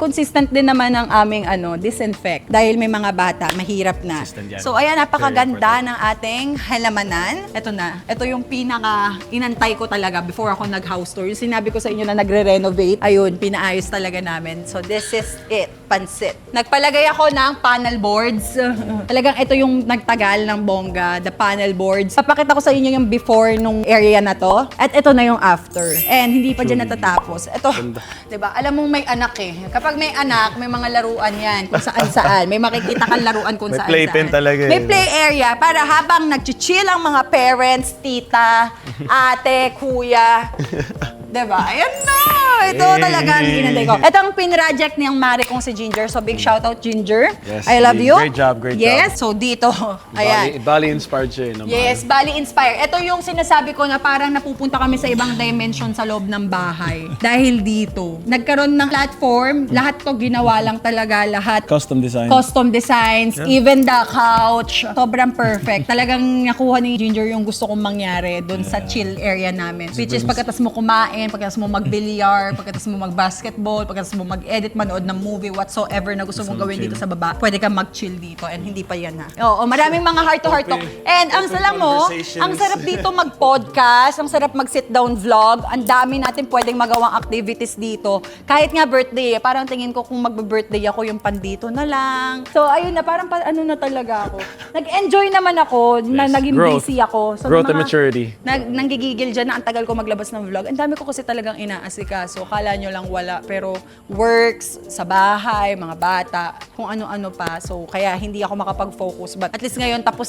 Consistent din naman ang aming disinfect dahil may mga bata, mahirap na. So ayan, napakaganda ng ating halamanan. Ito na. Ito yung pinaka inantay ko talaga before ako nag-house tour. Yung sinabi ko sa inyo na nagre-renovate, ayun, pinaayos talaga namin. So this is it, pansit. Nagpalagay ako ng panel boards. Talagang ito yung nagtagal ng bongga, the panel boards. Papakita ko sa inyo yung before nung area na to. At ito na yung after. And hindi pa dyan natatapos. Ito, di ba? Alam mong may anak eh. Kapag may anak, may mga laruan yan kung saan-saan. May makikita kang laruan kung saan-saan. May playpen talaga eh. May play area para habang nag-chill ang mga parents, tita, ate, kuya. Diba? Ayan na! Ito talaga ang inanday ko. Ito ang pinroject niyang mare kong si Ginger. So big shout out, Ginger. Yes, I love you. great job, great yes. job. So dito, ayan. Bali-inspired siya naman. Yes, Bali Inspire. Ito yung sinasabi ko na parang napupunta kami sa ibang dimension sa loob ng bahay. Dahil dito, nagkaroon ng platform, lahat to ginawa lang talaga, lahat. Custom design. Custom designs, even the couch. Sobrang perfect. Talagang nakuha ni Ginger yung gusto kong mangyari doon sa chill area namin. Which is pagkatas mo kumain, pagkatas mo mag-bilyar, pagkatas mo mag-basketball, pagkatas mo mag-edit, manood ng movie, whatsoever na gusto mong gawin dito sa baba, pwede kang mag-chill dito and hindi pa yan ha. Oo, maraming mga heart-to-heart talk. And ang salam mo, ang sarap dito mag-podcast, ang sarap mag-sit-down vlog, ang dami natin pwedeng magawang activities dito. Kahit nga birthday, parang tingin ko kung magbe-birthday ako, yung pandito na lang. So ayun na, parang ano na talaga ako. Nag-enjoy naman ako, na naging Growth. busy ako. So, Growth and maturity. Nanggigigil dyan na ang tagal ko maglabas ng vlog. Ang dami ko kasi talagang inaasikaso. Kala nyo lang wala. Pero works, sa bahay, mga bata, kung ano-ano pa. So kaya hindi ako makapag-focus. But at least ngayon tapos